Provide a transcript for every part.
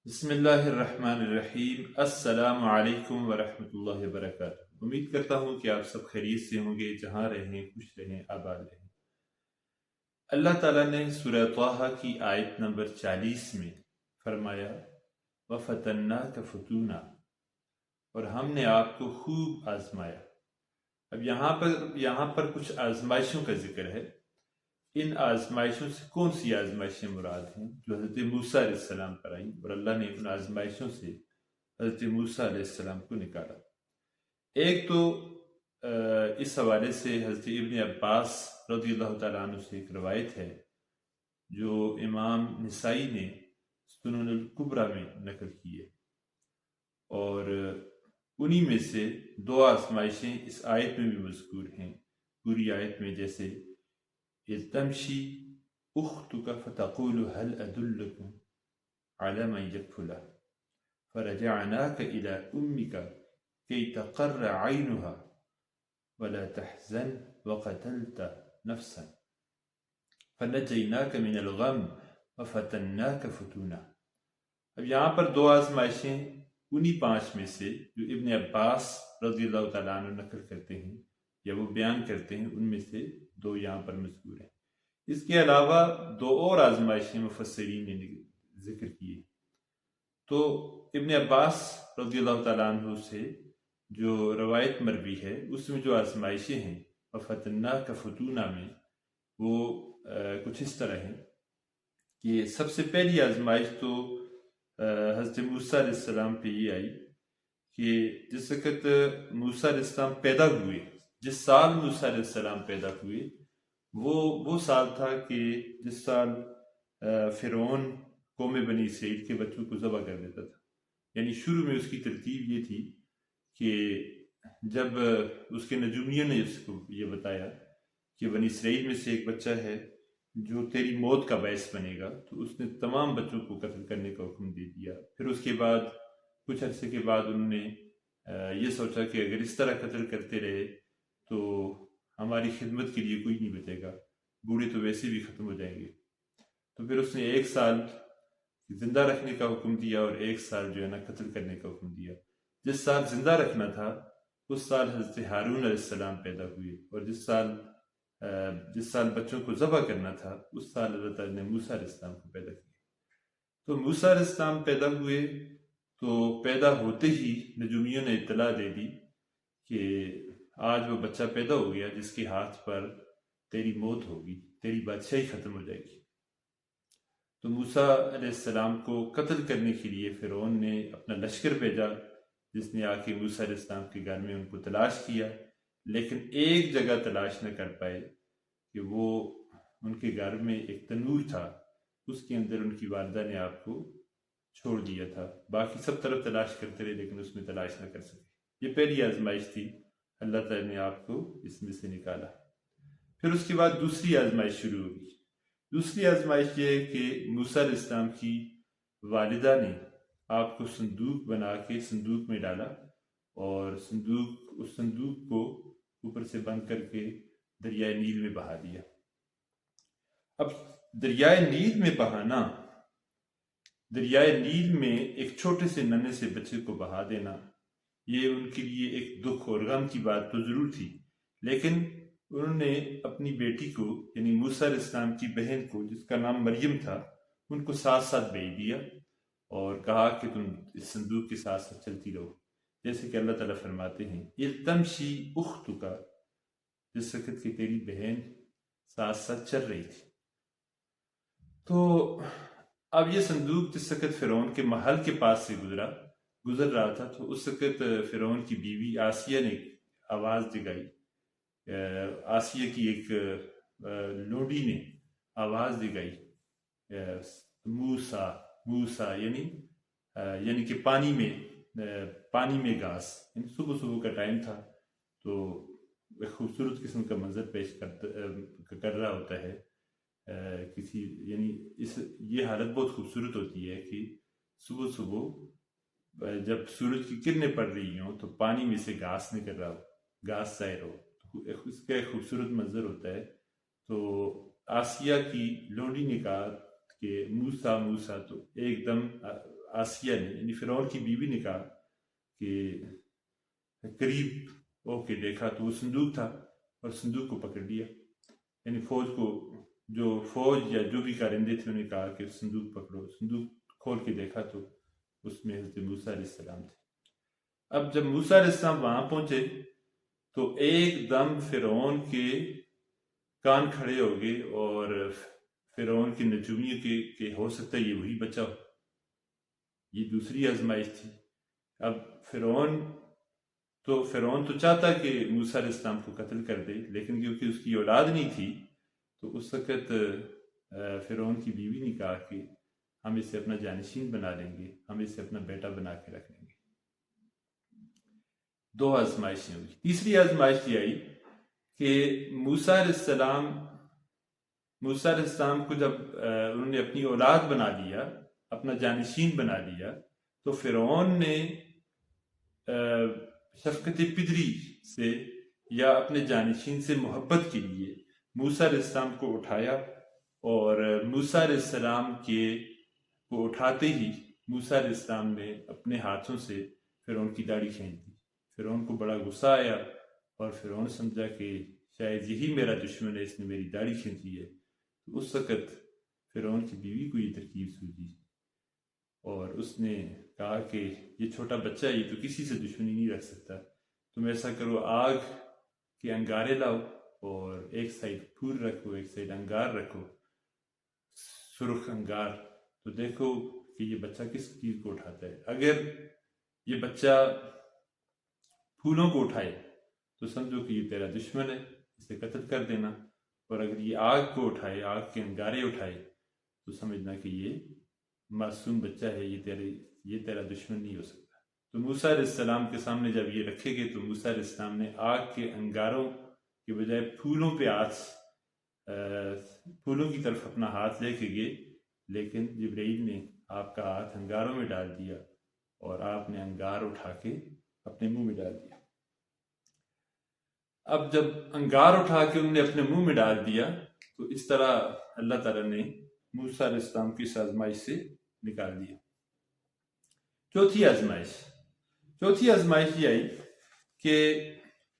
بسم اللہ الرحمن الرحیم۔ السلام علیکم ورحمۃ اللہ وبرکاتہ۔ امید کرتا ہوں کہ آپ سب خیریت سے ہوں گے، جہاں رہیں خوش رہیں آباد رہیں۔ اللہ تعالیٰ نے سورہ طٰہٰ کی آیت نمبر 40 میں فرمایا وَفَتَنَّاكَ فُتُونًا، اور ہم نے آپ کو خوب آزمایا۔ اب یہاں پر کچھ آزمائشوں کا ذکر ہے۔ ان آزمائشوں سے کون سی آزمائشیں مراد ہیں جو حضرت موسیٰ علیہ السلام پر آئیں، اور اللہ نے ان آزمائشوں سے حضرت موسیٰ علیہ السلام کو نکالا؟ ایک تو اس حوالے سے حضرت ابن عباس رضی اللہ تعالیٰ عنہ سے ایک روایت ہے جو امام نسائی نے سنن الکبریٰ میں نقل کی ہے، اور انہی میں سے دو آزمائشیں اس آیت میں بھی مذکور ہیں۔ پوری آیت میں جیسے إذ تمشي أختك فتقول هل أدلكم على من يكفله فرجعناك إلى أمك كي تقر عينها ولا تحزن وقتلت نفسا فنجيناك من الغم وفتناك فتونا۔ اب یہاں پر دو آزمائشیں انہی 5 میں سے جو ابن عباس رضی اللہ تعالیٰ عنہ نقل کرتے ہیں یا وہ بیان کرتے ہیں، ان میں سے 2 یہاں پر مذکور ہیں۔ اس کے علاوہ 2 اور آزمائشیں مفسرین نے ذکر کی ہے۔ تو ابن عباس رضی اللہ تعالیٰ عنہ سے جو روایت مروی ہے، اس میں جو آزمائشیں ہیں وَفَتَنَّاكَ فُتُونًا میں، وہ کچھ اس طرح ہیں کہ سب سے پہلی آزمائش تو حضرت موسیٰ علیہ السلام پہ یہ آئی کہ جس وقت موسیٰ علیہ السلام پیدا ہوئے، جس سال موسیٰ علیہ السلام پیدا ہوئے، وہ سال تھا کہ جس سال فرعون قوم بنی اسرائیل کے بچوں کو ذبح کر دیتا تھا۔ یعنی شروع میں اس کی ترتیب یہ تھی کہ جب اس کے نجومیوں نے اس کو یہ بتایا کہ بنی اسرائیل میں سے ایک بچہ ہے جو تیری موت کا باعث بنے گا، تو اس نے تمام بچوں کو قتل کرنے کا حکم دے دیا۔ پھر اس کے بعد کچھ عرصے کے بعد انہوں نے یہ سوچا کہ اگر اس طرح قتل کرتے رہے تو ہماری خدمت کے لیے کوئی نہیں بچے گا، بوڑھے تو ویسے بھی ختم ہو جائیں گے۔ تو پھر اس نے 1 سال زندہ رکھنے کا حکم دیا اور 1 سال جو ہے نا قتل کرنے کا حکم دیا۔ جس سال زندہ رکھنا تھا اس سال حضرت ہارون علیہ السلام پیدا ہوئے، اور جس سال بچوں کو ذبح کرنا تھا اس سال اللہ تعالیٰ نے موسیٰ علیہ السلام کو پیدا کیا۔ تو موسیٰ علیہ السلام پیدا ہوئے تو پیدا ہوتے ہی نجومیوں نے اطلاع دے دی کہ آج وہ بچہ پیدا ہو گیا جس کے ہاتھ پر تیری موت ہوگی، تیری بادشاہی ختم ہو جائے گی۔ تو موسیٰ علیہ السلام کو قتل کرنے کے لیے فرعون نے اپنا لشکر بھیجا، جس نے آ کے موسیٰ علیہ السلام کے گھر میں ان کو تلاش کیا، لیکن ایک جگہ تلاش نہ کر پائے کہ وہ ان کے گھر میں ایک تنور تھا، اس کے اندر ان کی والدہ نے آپ کو چھوڑ دیا تھا۔ باقی سب طرف تلاش کرتے رہے لیکن اس میں تلاش نہ کر سکے۔ یہ پہلی آزمائش تھی، اللہ تعالیٰ نے آپ کو اس میں سے نکالا۔ پھر اس کے بعد دوسری آزمائش شروع ہوگی۔ دوسری آزمائش یہ ہے کہ موسیٰ علیہ السلام کی والدہ نے آپ کو صندوق بنا کے صندوق میں ڈالا، اور اس صندوق کو اوپر سے بند کر کے دریائے نیل میں بہا دیا۔ اب دریائے نیل میں بہانا، دریائے نیل میں ایک چھوٹے سے ننھے سے بچے کو بہا دینا، یہ ان کے لیے ایک دکھ اور غم کی بات تو ضرور تھی، لیکن انہوں نے اپنی بیٹی کو یعنی موسیٰ علیہ السلام کی بہن کو، جس کا نام مریم تھا، ان کو ساتھ ساتھ بھیج دیا اور کہا کہ تم اس صندوق کے ساتھ ساتھ چلتی رہو، جیسے کہ اللہ تعالیٰ فرماتے ہیں اِذْ تَمْشِي أُخْتُكَ، جس وقت کہ تیری بہن ساتھ ساتھ چل رہی تھی۔ تو اب یہ صندوق جس وقت فرعون کے محل کے پاس سے گزر رہا تھا، تو اس وقت فرعون کی بیوی آسیہ نے آواز جگائی، آسیہ کی ایک لونڈی نے آواز دگائی، موسیٰ موسیٰ، یعنی کہ پانی میں گھاس، یعنی صبح کا ٹائم تھا، تو ایک خوبصورت قسم کا منظر پیش کر رہا ہوتا ہے یعنی یہ حالت بہت خوبصورت ہوتی ہے کہ صبح جب سورج کی کرنیں پڑ رہی ہوں تو پانی میں سے گھاس نکل رہا ہو، گھاس ظاہر ہو، اس کا ایک خوبصورت منظر ہوتا ہے۔ تو آسیہ کی لونڈی نے کہا کہ موسیٰ موسیٰ، تو ایک دم آسیہ نے یعنی فرعون کی بیوی نے کہا کہ قریب ہو کے دیکھا تو وہ صندوق تھا اور صندوق کو پکڑ لیا. یعنی فوج کو جو فوج یا جو بھی کارندے تھے انہوں نے کہا کہ صندوق پکڑو. صندوق کھول کے دیکھا تو اس میں حضرت موسیٰ علیہ السلام تھے. اب جب موسیٰ علیہ السلام وہاں پہنچے تو ایک دم فرعون کے کان کھڑے ہو گئے اور فرعون کی نجومیت کہ ہو سکتا ہے یہ وہی بچہ ہو. یہ دوسری آزمائش تھی. اب فرعون تو چاہتا کہ موسیٰ علیہ السلام کو قتل کر دے، لیکن کیونکہ اس کی اولاد نہیں تھی تو اس وقت فرعون کی بیوی نے کہا کہ ہم اسے اپنا جانشین بنا لیں گے، ہم اسے اپنا بیٹا بنا کے رکھ لیں گے. 2 آزمائشیں ہوئی. تیسری آزمائش یہ آئی کہ موسیٰ علیہ السلام کو جب انہوں نے اپنی اولاد بنا لیا، اپنا جانشین بنا لیا، تو فرعون نے شفقت پدری سے یا اپنے جانشین سے محبت کے لیے موسیٰ علیہ السلام کو اٹھایا، اور موسیٰ علیہ السلام کو اٹھاتے ہی موسیٰ علیہ السلام نے اپنے ہاتھوں سے فرعون کی داڑھی کھینچ دی. فرعون کو بڑا غصہ آیا اور فرعون سمجھا کہ شاید یہی میرا دشمن ہے، اس نے میری داڑھی کھینچی ہے. تو اس وقت فرعون کی بیوی کو یہ ترکیب سوجی اور اس نے کہا کہ یہ چھوٹا بچہ ہے، یہ تو کسی سے دشمنی نہیں رکھ سکتا. تم ایسا کرو، آگ کے انگارے لاؤ اور ایک سائڈ پھول رکھو، ایک سائڈ انگار رکھو، سرخ انگار، تو دیکھو کہ یہ بچہ کس چیز کو اٹھاتا ہے. اگر یہ بچہ پھولوں کو اٹھائے تو سمجھو کہ یہ تیرا دشمن ہے، اسے قتل کر دینا. اور اگر یہ آگ کو اٹھائے، آگ کے انگارے اٹھائے، تو سمجھنا کہ یہ معصوم بچہ ہے، یہ تیرا دشمن نہیں ہو سکتا. تو موسیٰ علیہ السلام کے سامنے جب یہ رکھے گئے تو موسیٰ علیہ السلام نے آگ کے انگاروں کے بجائے پھولوں کی طرف اپنا ہاتھ لے کے گئے، لیکن جبرائیل نے آپ کا ہاتھ انگاروں میں ڈال دیا اور آپ نے انگار اٹھا کے اپنے منہ میں ڈال دیا. اب جب انگار اٹھا کے انہوں نے اپنے منہ میں ڈال دیا تو اس طرح اللہ تعالیٰ نے موسیٰ علیہ السلام کی اس آزمائش سے نکال دیا. چوتھی آزمائش یہ آئی کہ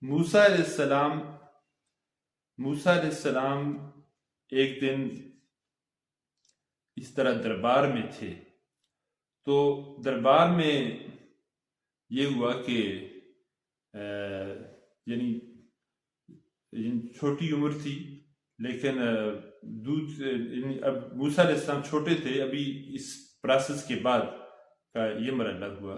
موسیٰ علیہ السلام ایک دن اس طرح دربار میں تھے. تو دربار میں یہ ہوا کہ یعنی چھوٹی عمر تھی، لیکن اب موسیٰ علیہ السلام چھوٹے تھے. ابھی اس پروسیس کے بعد کا یہ مرحلہ ہوا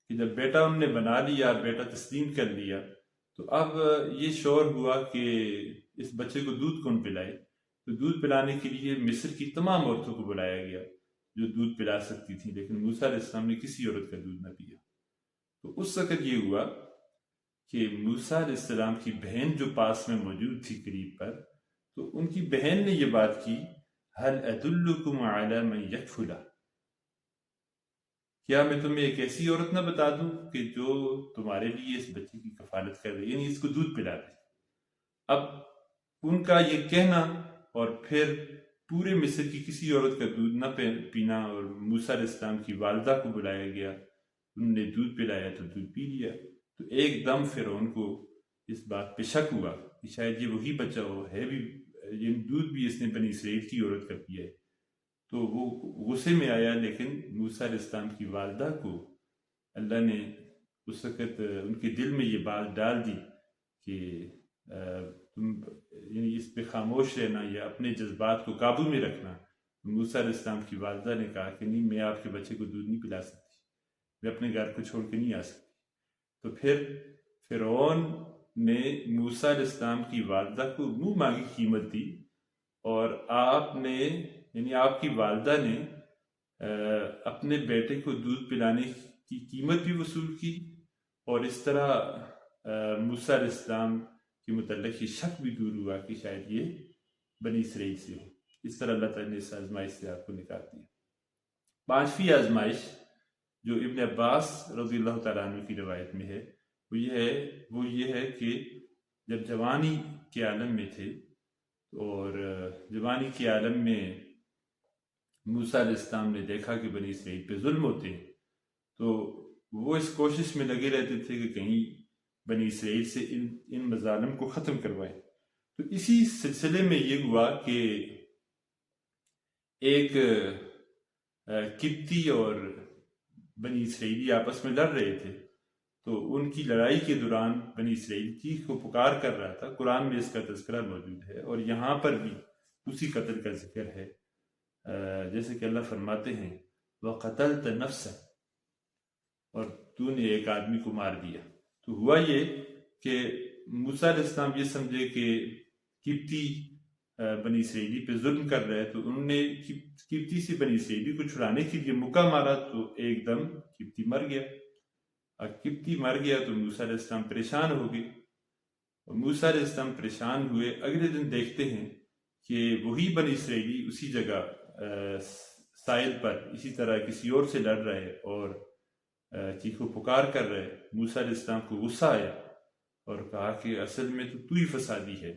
کہ جب بیٹا انہوں نے بنا لیا، بیٹا تسلیم کر لیا، تو اب یہ شور ہوا کہ اس بچے کو دودھ کون پلائے. تو دودھ پلانے کے لیے مصر کی تمام عورتوں کو بلایا گیا جو دودھ پلا سکتی تھیں، لیکن موسیٰ علیہ السلام نے کسی عورت کا دودھ نہ پیا. تو اس وقت یہ ہوا کہ موسیٰ علیہ السلام کی بہن جو پاس میں موجود تھی قریب پر، تو ان کی بہن نے یہ بات کی، هل ادلکم علی من یکفلہ، کیا میں تمہیں ایک ایسی عورت نہ بتا دوں کہ جو تمہارے لیے اس بچے کی کفالت کر دے، یعنی اس کو دودھ پلا دے. اب ان کا یہ کہنا اور پھر پورے مصر کی کسی عورت کا دودھ نہ پینا، اور موسیٰ علیہ السلام کی والدہ کو بلایا گیا، انہوں نے دودھ پلایا تو دودھ پی لیا. تو ایک دم فرعون کو اس بات پہ شک ہوا کہ شاید یہ وہی بچہ ہے بھی، یہ دودھ بھی اس نے بنی اسرائیل کی عورت کا پیا ہے. تو وہ غصے میں آیا، لیکن موسیٰ علیہ السلام کی والدہ کو اللہ نے اس وقت ان کے دل میں یہ بات ڈال دی کہ تم یعنی اس پہ خاموش رہنا یا اپنے جذبات کو قابو میں رکھنا. موسیٰ علیہ السلام کی والدہ نے کہا کہ نہیں، میں آپ کے بچے کو دودھ نہیں پلا سکتی، میں اپنے گھر کو چھوڑ کے نہیں آ سکتی. تو پھر فرعون نے موسیٰ علیہ السلام کی والدہ کو منہ مانگی قیمت دی، اور آپ نے یعنی آپ کی والدہ نے اپنے بیٹے کو دودھ پلانے کی قیمت بھی وصول کی، اور اس طرح موسیٰ علیہ السلام کے متعلق یہ شک بھی دور ہوا کہ شاید یہ بنی اسرائیل سے ہو. اس طرح اللہ تعالیٰ نے اس آزمائش سے آپ کو نکال دیا. 5ویں آزمائش جو ابن عباس رضی اللہ تعالیٰ عنہ کی روایت میں ہے وہ یہ ہے کہ جب جوانی کے عالم میں تھے، اور جوانی کے عالم میں موسیٰ علیہ السلام نے دیکھا کہ بنی اسرائیل پہ ظلم ہوتے ہیں تو وہ اس کوشش میں لگے رہتے تھے کہ کہیں بنی اسرائیل سے ان مظالم کو ختم کروائیں. تو اسی سلسلے میں یہ ہوا کہ ایک قبطی اور بنی اسرائیلی آپس میں لڑ رہے تھے. تو ان کی لڑائی کے دوران بنی اسرائیل چیخ کو پکار کر رہا تھا. قرآن میں اس کا تذکرہ موجود ہے اور یہاں پر بھی اسی قتل کا ذکر ہے. جیسے کہ اللہ فرماتے ہیں وَقَتَلْتَ نَفْسًا، اور تو نے ایک آدمی کو مار دیا. تو ہوا یہ کہ موسیٰ علیہ السلام یہ سمجھے کہ قبطی بنی اسرائیلی پہ ظلم کر رہے، تو انہوں نے قبطی سے بنی اسرائیلی کو چھڑانے کے لیے مکہ مارا تو ایک دم قبطی مر گیا. قبطی مر گیا تو موسیٰ علیہ السلام پریشان ہو گئے. اور موسیٰ علیہ السلام پریشان ہوئے. اگلے دن دیکھتے ہیں کہ وہی بنی اسرائیلی اسی جگہ ساحل پر اسی طرح کسی اور سے لڑ رہے اور چیخو پکار کر رہے. موسیٰ علیہ السلام کو غصہ آیا اور کہا کہ اصل میں تو ہی فسادی ہے.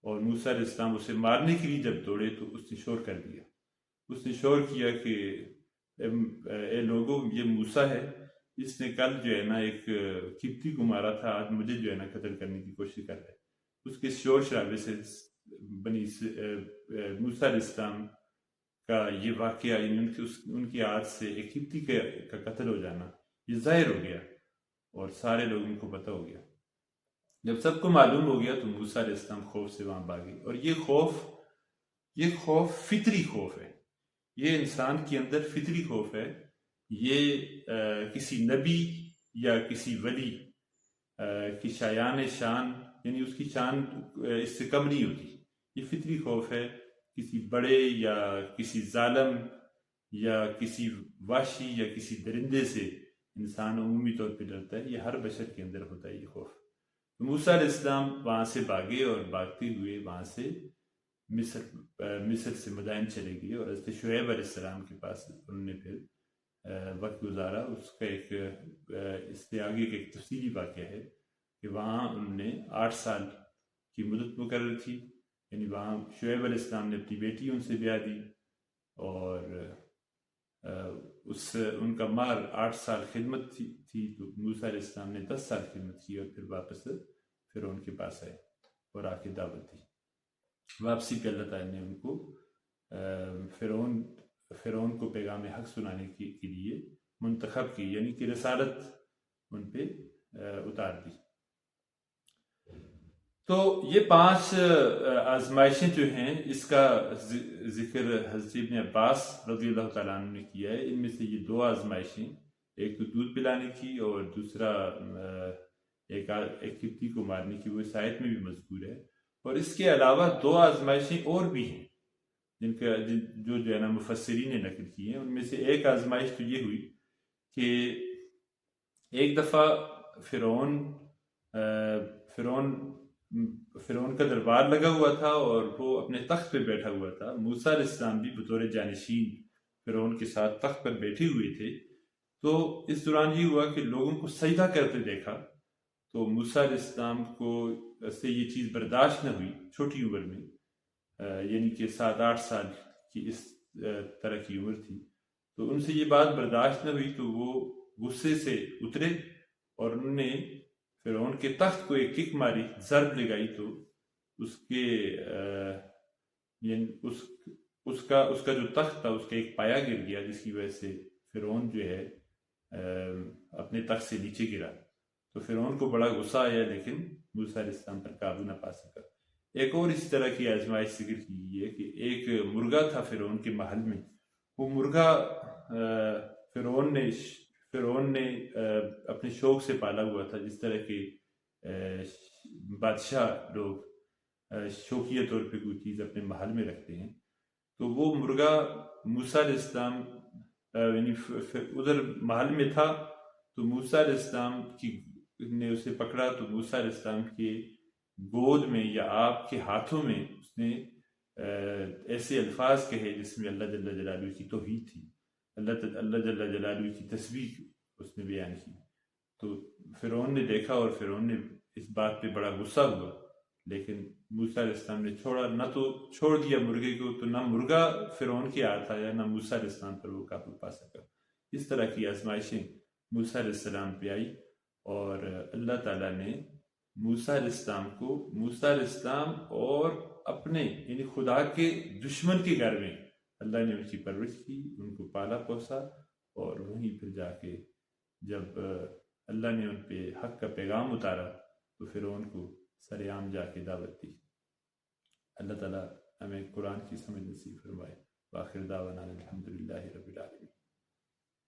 اور موسیٰ علیہ السلام اسے مارنے کے لیے جب دوڑے تو اس نے شور کر دیا. اس نے شور کیا کہ اے لوگوں، یہ موسیٰ ہے، اس نے کل جو ہے نا ایک قبطی کو مارا تھا، آج مجھے جو ہے نا قتل کرنے کی کوشش کر رہا ہے. اس کے شور شرابے سے موسیٰ علیہ السلام کا یہ واقعہ، یعنی ان کی آج سے ایک قبطی کا قتل ہو جانا یہ ظاہر ہو گیا اور سارے لوگوں کو پتہ ہو گیا. جب سب کو معلوم ہو گیا تو موسیٰ علیہ السلام خوف سے وہاں بھاگے. اور یہ خوف فطری خوف ہے. یہ انسان کے اندر فطری خوف ہے. یہ کسی نبی یا کسی ولی کی شایان شان، یعنی اس کی شان اس سے کم نہیں ہوتی. یہ فطری خوف ہے. کسی بڑے یا کسی ظالم یا کسی وحشی یا کسی درندے سے انسان عمومی طور پہ ڈرتا ہے. یہ ہر بشر کے اندر ہوتا ہے یہ خوف. موسیٰ علیہ السلام وہاں سے بھاگے اور بھاگتے ہوئے وہاں سے مصر سے مدائن چلے گئے اور حضرت شعیب علیہ السلام کے پاس انہوں نے پھر وقت گزارا. اس کا اس سے آگے کا ایک تفصیلی واقعہ ہے کہ وہاں انہوں نے 8 سال کی مدت مقرر تھی. یعنی وہاں شعیب علیہ السلام نے اپنی بیٹی ان سے بیاہ دی اور ان کا مار 8 سال خدمت تھی. تو موسیٰ علیہ السلام نے 10 سال خدمت کی اور پھر واپس فرعون کے پاس آئے اور آ کے دعوت دی. واپسی پہ اللہ تعالیٰ نے ان کو فرعون کو پیغام حق سنانے کے لیے منتخب کی، یعنی کہ رسالت ان پہ اتار دی. تو یہ 5 آزمائشیں جو ہیں اس کا ذکر حضرت ابن عباس رضی اللہ تعالیٰ عنہ نے کیا ہے. ان میں سے یہ 2 آزمائشیں، ایک تو دودھ پلانے کی اور دوسرا ایک قبطی کو مارنے کی، وہ اس آیت میں بھی مذکور ہے. اور اس کے علاوہ 2 آزمائشیں اور بھی ہیں جن کا جو ہے نا مفسرین نے نقل کی ہیں. ان میں سے ایک آزمائش تو یہ ہوئی کہ ایک دفعہ فرعون کا دربار لگا ہوا تھا اور وہ اپنے تخت پہ بیٹھا ہوا تھا. موسیٰ علیہ السلام بھی بطور جانشین فرعون کے ساتھ تخت پر بیٹھے ہوئے تھے. تو اس دوران یہ ہوا کہ لوگوں کو سجدہ کرتے دیکھا. تو موسیٰ علیہ السلام کو سے یہ چیز برداشت نہ ہوئی چھوٹی عمر میں، یعنی کہ 7-8 سال کی اس طرح کی عمر تھی. تو ان سے یہ بات برداشت نہ ہوئی تو وہ غصے سے اترے اور انہوں نے فرعون کے تخت کو ایک کک ماری، ضرب لگائی. تو اس کے یعنی اس کا جو تخت تھا اس کا ایک پایا گر گیا، جس کی وجہ سے فرعون جو ہے اپنے تخت سے نیچے گرا. تو فرعون کو بڑا غصہ آیا لیکن موسیٰ علیہ السلام پر قابو نہ پا سکا. ایک اور اسی طرح کی آزمائش ذکر کی گئی ہے کہ ایک مرغا تھا فرعون کے محل میں. وہ مرغا فرعون نے اپنے شوق سے پالا ہوا تھا، جس طرح کے بادشاہ لوگ شوقیہ طور پہ کوئی چیز اپنے محل میں رکھتے ہیں. تو وہ مرغا موسیٰ علیہ السلام یعنی ادھر محل میں تھا. تو موسیٰ علیہ السلام نے اسے پکڑا تو موسیٰ علیہ السلام کے گود میں یا آپ کے ہاتھوں میں اس نے ایسے الفاظ کہے جس میں اللہ جل جلالہ کی توحید تھی، اللہ جل جلالہ کی تسبیح اس نے بیان کی. تو فرعون نے دیکھا اور فرعون نے اس بات پہ بڑا غصہ ہوا، لیکن موسیٰ علیہ السلام نے چھوڑا، نہ تو چھوڑ دیا مرغے کو، تو نہ مرغا فرعون کے ہاتھ آیا، نہ موسیٰ علیہ السلام پر وہ قابو پا سکا۔ اس طرح کی آزمائشیں موسیٰ علیہ السلام پہ آئی، اور اللہ تعالیٰ نے موسیٰ علیہ السلام کو، موسیٰ علیہ السلام اور اپنے یعنی خدا کے دشمن کے گھر میں اللہ نے ان کی پرورش کی، ان کو پالا پوسا، اور وہیں پھر جا کے جب اللہ نے ان پہ حق کا پیغام اتارا تو پھر ان کو سر عام جا کے دعوت دی۔ اللہ تعالیٰ ہمیں قرآن کی سمجھ نصیب فرمائے۔ وآخر دعوانا الحمدللہ رب العالمین۔